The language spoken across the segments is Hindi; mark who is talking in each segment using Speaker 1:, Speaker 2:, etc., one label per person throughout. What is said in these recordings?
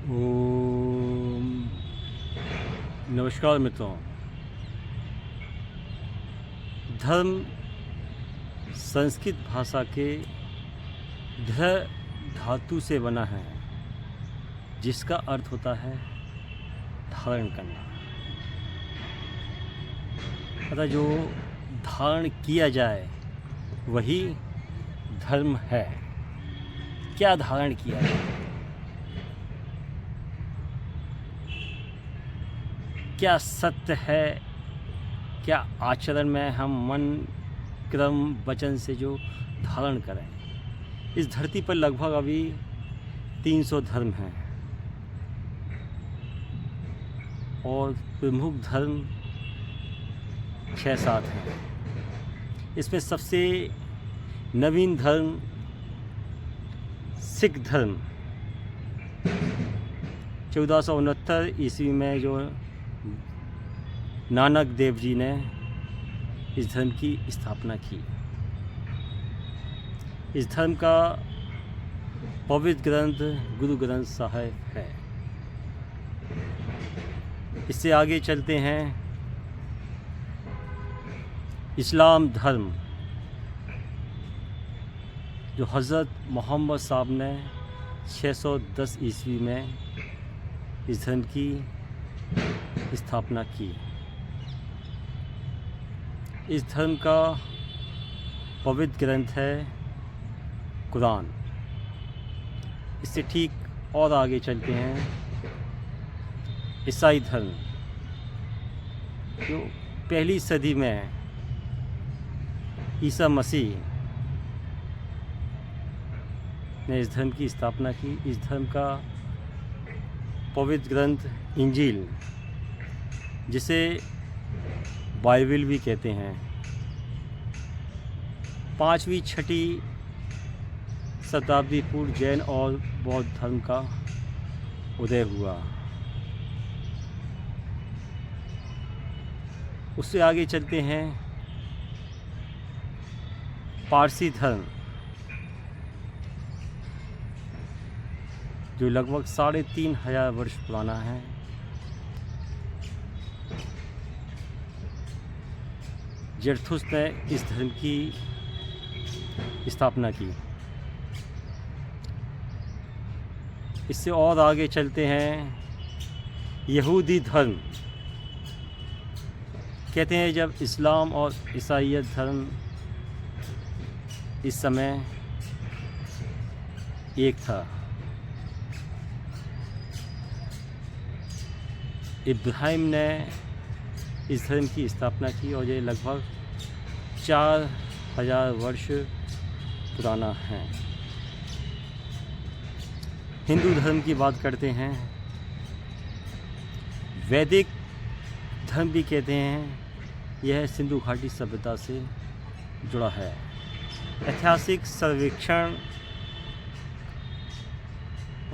Speaker 1: ओम नमस्कार मित्रों। धर्म संस्कृत भाषा के ध धातु से बना है, जिसका अर्थ होता है धारण करना। अतः जो धारण किया जाए वही धर्म है। क्या धारण किया जाए, क्या सत्य है, क्या आचरण में हम मन क्रम वचन से जो धारण करें। इस धरती पर लगभग अभी 300 धर्म हैं और प्रमुख धर्म 6-7 हैं। इसमें सबसे नवीन धर्म सिख धर्म 1469 ईस्वी में जो नानक देव जी ने इस धर्म की स्थापना की। इस धर्म का पवित्र ग्रंथ गुरु ग्रंथ साहिब है। इससे आगे चलते हैं इस्लाम धर्म, जो हज़रत मोहम्मद साहब ने 610 ईस्वी में इस धर्म की स्थापना की। इस धर्म का पवित्र ग्रंथ है कुरान। इससे ठीक और आगे चलते हैं ईसाई धर्म, जो पहली सदी में ईसा मसीह ने इस धर्म की स्थापना की। इस धर्म का पवित्र ग्रंथ इंजील, जिसे बाइबल भी कहते हैं, 5वीं-6वीं शताब्दी पूर्व जैन और बौद्ध धर्म का उदय हुआ। उससे आगे चलते हैं पारसी धर्म, जो लगभग 3500 वर्ष पुराना है। जरथुस्त ने इस धर्म की स्थापना की। इससे और आगे चलते हैं यहूदी धर्म। कहते हैं जब इस्लाम और ईसाईयत धर्म इस समय एक था, इब्राहिम ने इस धर्म की स्थापना की और ये लगभग 4000 वर्ष पुराना है। हिंदू धर्म की बात करते हैं। वैदिक धर्म भी कहते हैं, यह सिंधु घाटी सभ्यता से जुड़ा है। ऐतिहासिक सर्वेक्षण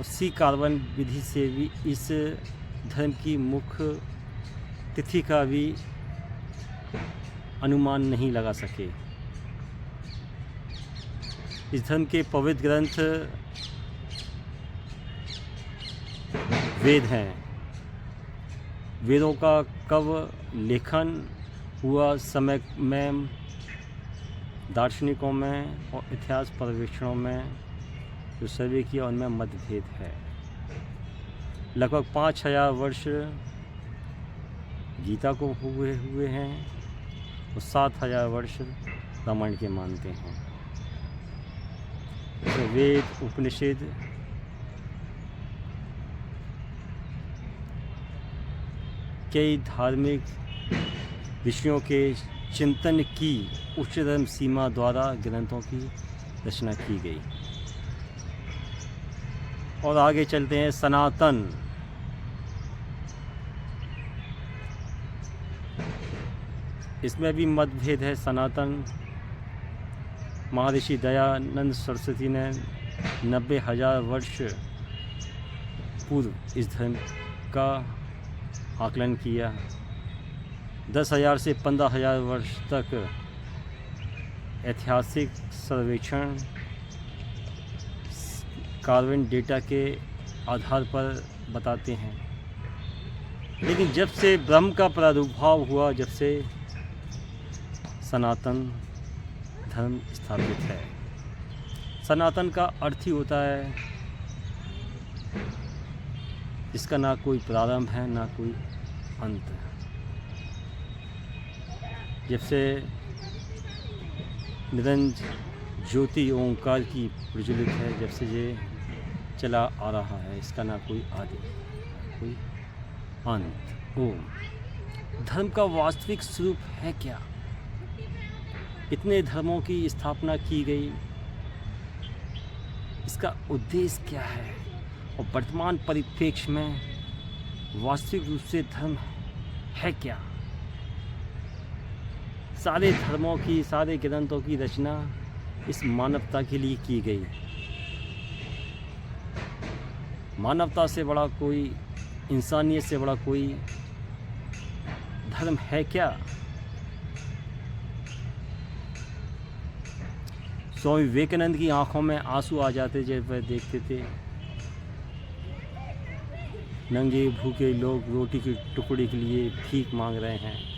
Speaker 1: उसी कार्बन विधि से भी इस धर्म की मुख्य तिथि का भी अनुमान नहीं लगा सके। इस धर्म के पवित्र ग्रंथ वेद हैं। वेदों का कब लेखन हुआ, समय में दार्शनिकों में और इतिहास पर्यवेक्षणों में जो सर्वे किया उनमें मतभेद है। लगभग 5000 वर्ष गीता को हुए हैं और 7000 वर्ष रामायण के मानते हैं। तो वेद उपनिषद कई धार्मिक विषयों के चिंतन की उच्चतम सीमा द्वारा ग्रंथों की रचना की गई। और आगे चलते हैं सनातन। इसमें भी मतभेद है। सनातन महर्षि दयानंद सरस्वती ने 90,000 वर्ष पूर्व इस धर्म का आकलन किया। 10,000 से 15,000 वर्ष तक ऐतिहासिक सर्वेक्षण कार्बन डेटा के आधार पर बताते हैं। लेकिन जब से ब्रह्म का प्रादुर्भाव हुआ, जब से सनातन धर्म स्थापित है। सनातन का अर्थ ही होता है इसका ना कोई प्रारंभ है ना कोई अंत। जब से निरंजन ज्योति ओंकार की प्रज्वलित है, जब से ये चला आ रहा है, इसका ना कोई आदि कोई अंत। ओम। धर्म का वास्तविक स्वरूप है क्या? इतने धर्मों की स्थापना की गई, इसका उद्देश्य क्या है? और वर्तमान परिप्रेक्ष्य में वास्तविक रूप से धर्म है क्या? सारे धर्मों की, सारे ग्रंथों की रचना इस मानवता के लिए की गई। मानवता से बड़ा कोई, इंसानियत से बड़ा कोई धर्म है क्या? स्वामी विवेकानंद की आंखों में आंसू आ जाते जब वह देखते थे नंगे भूखे लोग रोटी के टुकड़े के लिए भीख मांग रहे हैं।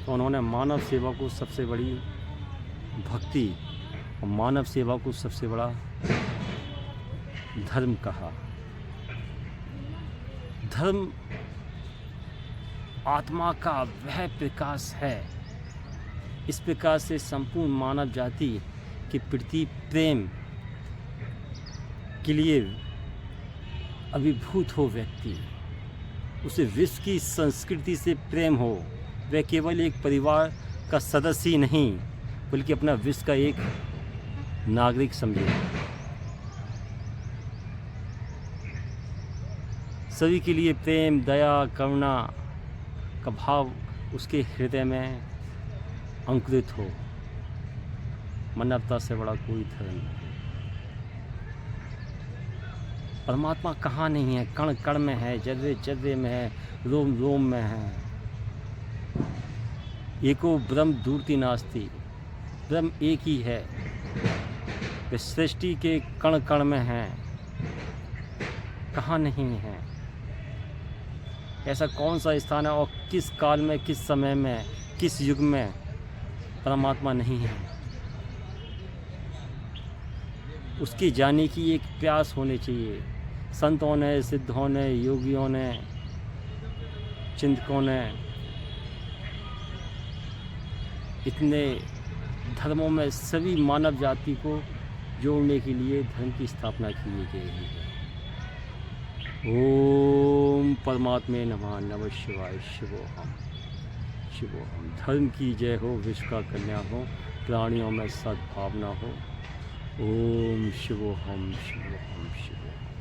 Speaker 1: तो उन्होंने मानव सेवा को सबसे बड़ी भक्ति और मानव सेवा को सबसे बड़ा धर्म कहा। धर्म आत्मा का वह प्रकाश है, इस प्रकाश से संपूर्ण मानव जाति के प्रति प्रेम के लिए अभिभूत हो व्यक्ति, उसे विश्व की संस्कृति से प्रेम हो। वह केवल एक परिवार का सदस्य ही नहीं बल्कि अपना विश्व का एक नागरिक समझे। सभी के लिए प्रेम, दया, करुणा का भाव उसके हृदय में अंकुरित हो। मानवता से बड़ा कोई धर्म नहीं। परमात्मा कहाँ नहीं है? कण कण में है, जर्रे जर्रे में है, रोम रोम में है। एको ब्रह्म दूरति नास्ति, ब्रह्म एक ही है। वे सृष्टि के कण कण में है, कहाँ नहीं है? ऐसा कौन सा स्थान है और किस काल में, किस समय में, किस युग में परमात्मा नहीं है? उसकी जाने की एक प्यास होनी चाहिए। संतों ने, सिद्धों ने, योगियों ने, चिंतकों ने, इतने धर्मों में सभी मानव जाति को जोड़ने के लिए धर्म की स्थापना की गई है। ओम परमात्मे नमः। नमः शिवाय। शिवोहम शिवोहम। धर्म की जय हो, विश्व का कल्याण हो, प्राणियों में सद्भावना हो। ओम शिवोहम शिवोहम शिवोहम।